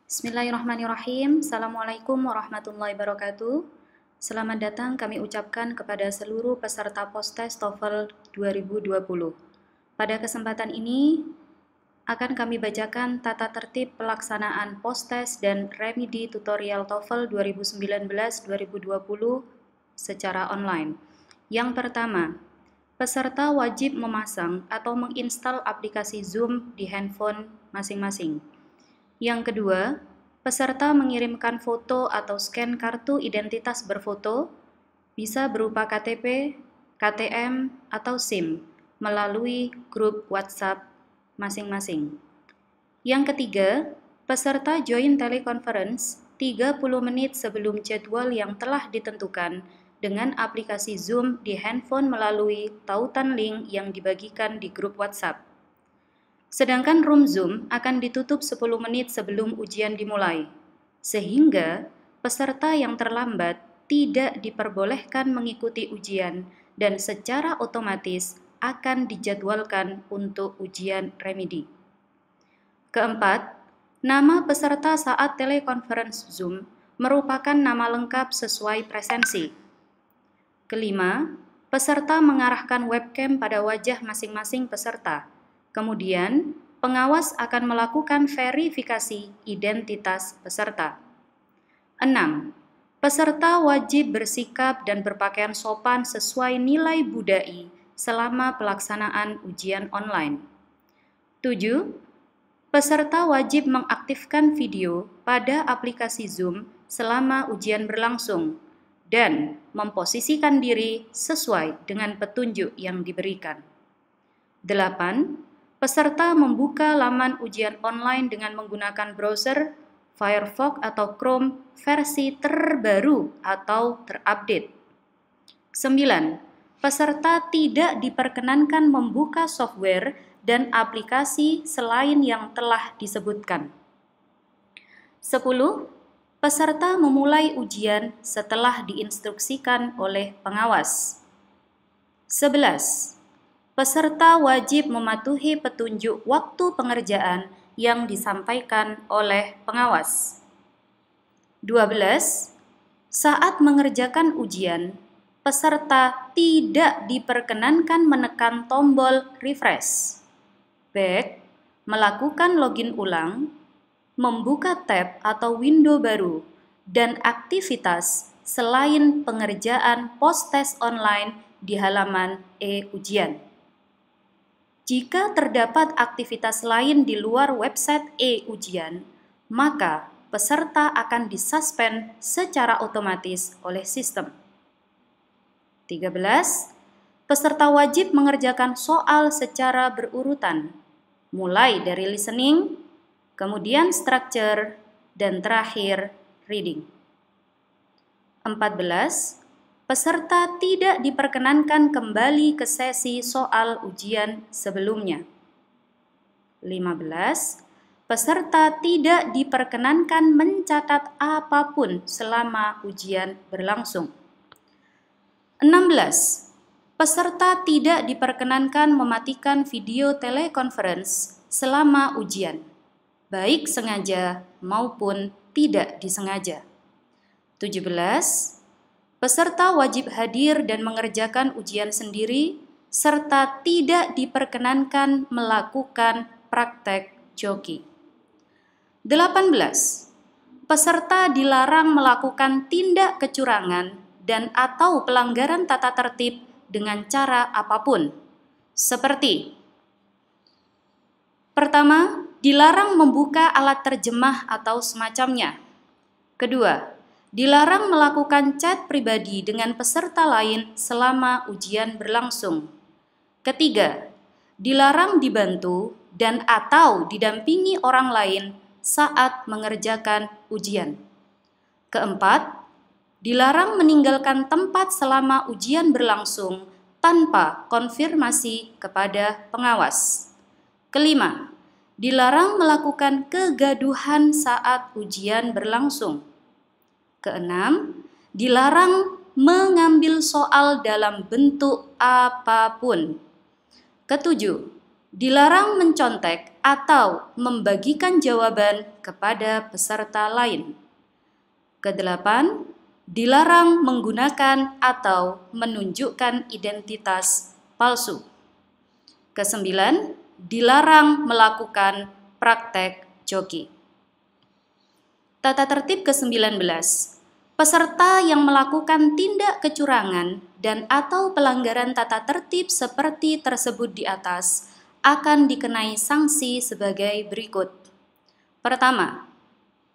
Bismillahirrahmanirrahim. Assalamualaikum warahmatullahi wabarakatuh. Selamat datang kami ucapkan kepada seluruh peserta Postes TOEFL 2020. Pada kesempatan ini akan kami bacakan tata tertib pelaksanaan Postes dan Remedi Tutorial TOEFL 2019-2020 secara online. Yang pertama, peserta wajib memasang atau menginstal aplikasi Zoom di handphone masing-masing. Yang kedua, peserta mengirimkan foto atau scan kartu identitas berfoto, bisa berupa KTP, KTM, atau SIM, melalui grup WhatsApp masing-masing. Yang ketiga, peserta join teleconference 30 menit sebelum jadwal yang telah ditentukan dengan aplikasi Zoom di handphone melalui tautan link yang dibagikan di grup WhatsApp. Sedangkan room Zoom akan ditutup 10 menit sebelum ujian dimulai, sehingga peserta yang terlambat tidak diperbolehkan mengikuti ujian dan secara otomatis akan dijadwalkan untuk ujian remedi. Keempat, nama peserta saat teleconference Zoom merupakan nama lengkap sesuai presensi. Kelima, peserta mengarahkan webcam pada wajah masing-masing peserta. Kemudian, pengawas akan melakukan verifikasi identitas peserta. 6. Peserta wajib bersikap dan berpakaian sopan sesuai nilai budai selama pelaksanaan ujian online. 7. Peserta wajib mengaktifkan video pada aplikasi Zoom selama ujian berlangsung dan memposisikan diri sesuai dengan petunjuk yang diberikan. 8. Peserta membuka laman ujian online dengan menggunakan browser, Firefox atau Chrome versi terbaru atau terupdate. 9. Peserta tidak diperkenankan membuka software dan aplikasi selain yang telah disebutkan. 10. Peserta memulai ujian setelah diinstruksikan oleh pengawas. 11. Peserta wajib mematuhi petunjuk waktu pengerjaan yang disampaikan oleh pengawas. 12. Saat mengerjakan ujian, peserta tidak diperkenankan menekan tombol refresh, back, melakukan login ulang, membuka tab atau window baru, dan aktivitas selain pengerjaan post-test online di halaman e-ujian. Jika terdapat aktivitas lain di luar website e-ujian, maka peserta akan disuspend secara otomatis oleh sistem. 13. Peserta wajib mengerjakan soal secara berurutan, mulai dari listening, kemudian structure, dan terakhir reading. 14. Peserta tidak diperkenankan kembali ke sesi soal ujian sebelumnya. 15. Peserta tidak diperkenankan mencatat apapun selama ujian berlangsung. 16. Peserta tidak diperkenankan mematikan video teleconference selama ujian, baik sengaja maupun tidak disengaja. 17. Peserta wajib hadir dan mengerjakan ujian sendiri, serta tidak diperkenankan melakukan praktek joki. 18. Peserta dilarang melakukan tindak kecurangan dan atau pelanggaran tata tertib dengan cara apapun, seperti: pertama, dilarang membuka alat terjemah atau semacamnya. Kedua, dilarang melakukan chat pribadi dengan peserta lain selama ujian berlangsung. Ketiga, dilarang dibantu dan atau didampingi orang lain saat mengerjakan ujian. Keempat, dilarang meninggalkan tempat selama ujian berlangsung tanpa konfirmasi kepada pengawas. Kelima, dilarang melakukan kegaduhan saat ujian berlangsung. Keenam, dilarang mengambil soal dalam bentuk apapun. Ketujuh, Dilarang mencontek atau membagikan jawaban kepada peserta lain. Kedelapan, dilarang menggunakan atau menunjukkan identitas palsu. Kesembilan, dilarang melakukan praktek joki. Tata tertib ke-19. Peserta yang melakukan tindak kecurangan dan atau pelanggaran tata tertib seperti tersebut di atas akan dikenai sanksi sebagai berikut. Pertama,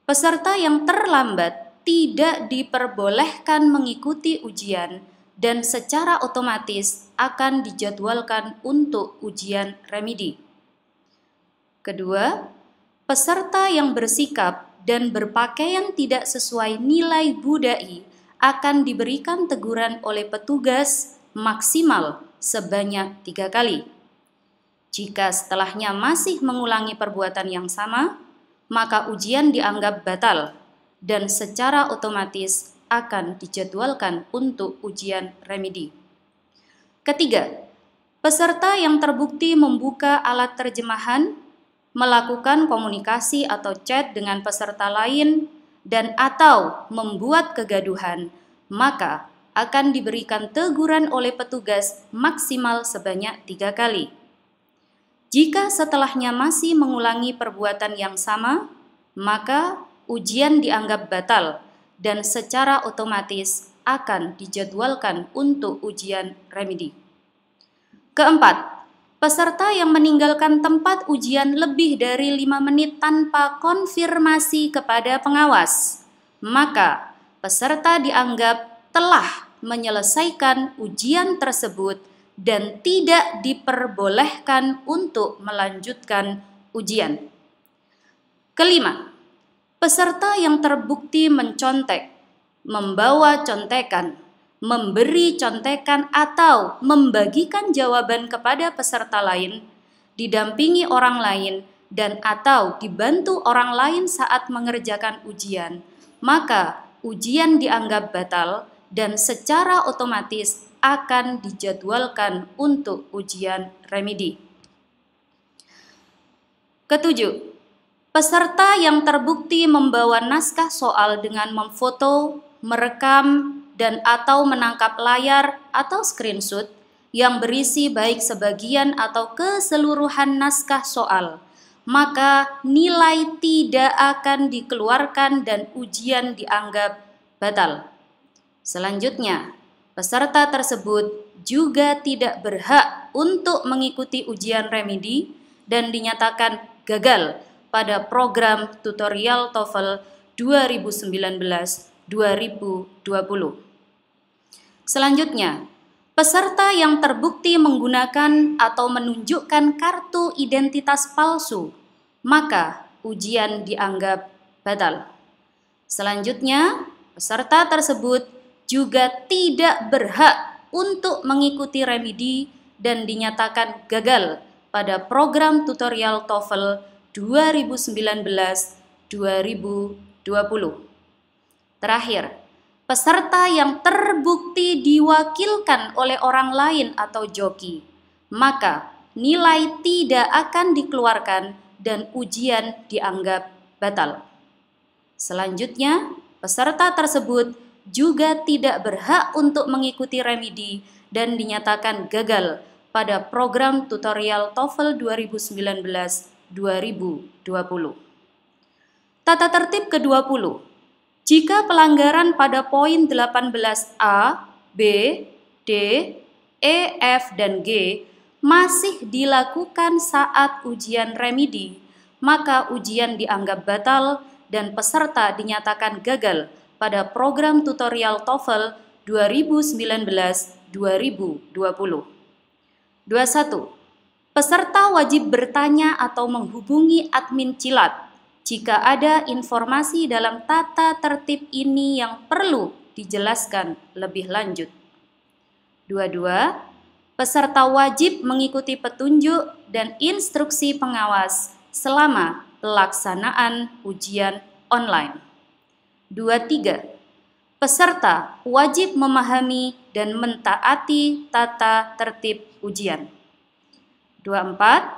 peserta yang terlambat tidak diperbolehkan mengikuti ujian dan secara otomatis akan dijadwalkan untuk ujian remedi. Kedua, peserta yang bersikap dan berpakaian tidak sesuai nilai budai akan diberikan teguran oleh petugas maksimal sebanyak 3 kali. Jika setelahnya masih mengulangi perbuatan yang sama, maka ujian dianggap batal dan secara otomatis akan dijadwalkan untuk ujian remedi. Ketiga, peserta yang terbukti membuka alat terjemahan, melakukan komunikasi atau chat dengan peserta lain, dan atau membuat kegaduhan, maka akan diberikan teguran oleh petugas maksimal sebanyak 3 kali. Jika setelahnya masih mengulangi perbuatan yang sama, maka ujian dianggap batal dan secara otomatis akan dijadwalkan untuk ujian remedi. Keempat, peserta yang meninggalkan tempat ujian lebih dari 5 menit tanpa konfirmasi kepada pengawas, maka peserta dianggap telah menyelesaikan ujian tersebut dan tidak diperbolehkan untuk melanjutkan ujian. Kelima, peserta yang terbukti mencontek, membawa contekan, memberi contekan atau membagikan jawaban kepada peserta lain, didampingi orang lain, dan atau dibantu orang lain saat mengerjakan ujian, maka ujian dianggap batal dan secara otomatis akan dijadwalkan untuk ujian remedi. Ketujuh, peserta yang terbukti membawa naskah soal dengan memfoto, merekam, dan atau menangkap layar atau screenshot yang berisi baik sebagian atau keseluruhan naskah soal, maka nilai tidak akan dikeluarkan dan ujian dianggap batal. Selanjutnya, peserta tersebut juga tidak berhak untuk mengikuti ujian remedi dan dinyatakan gagal pada program tutorial TOEFL 2019-2020. Selanjutnya, peserta yang terbukti menggunakan atau menunjukkan kartu identitas palsu, maka ujian dianggap batal. Selanjutnya, peserta tersebut juga tidak berhak untuk mengikuti remedi dan dinyatakan gagal pada program tutorial TOEFL 2019-2020. Terakhir, peserta yang terbukti diwakilkan oleh orang lain atau joki, maka nilai tidak akan dikeluarkan dan ujian dianggap batal. Selanjutnya, peserta tersebut juga tidak berhak untuk mengikuti remedi dan dinyatakan gagal pada program tutorial TOEFL 2019-2020. Tata tertib ke-20. Jika pelanggaran pada poin 18A, B, D, E, F, dan G masih dilakukan saat ujian remedi, maka ujian dianggap batal dan peserta dinyatakan gagal pada program tutorial TOEFL 2019-2020. 21. Peserta wajib bertanya atau menghubungi admin Cilat jika ada informasi dalam tata tertib ini yang perlu dijelaskan lebih lanjut. 22. Peserta wajib mengikuti petunjuk dan instruksi pengawas selama pelaksanaan ujian online. 23. Peserta wajib memahami dan mentaati tata tertib ujian. 24.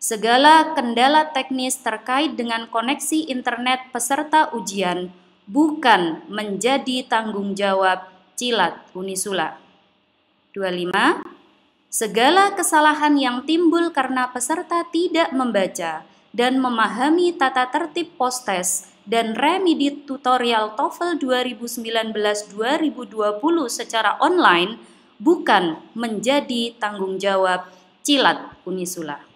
Segala kendala teknis terkait dengan koneksi internet peserta ujian bukan menjadi tanggung jawab Cilat Unisula. 25. Segala kesalahan yang timbul karena peserta tidak membaca dan memahami tata tertib post-test dan remedi tutorial TOEFL 2019-2020 secara online bukan menjadi tanggung jawab Cilat Unisula.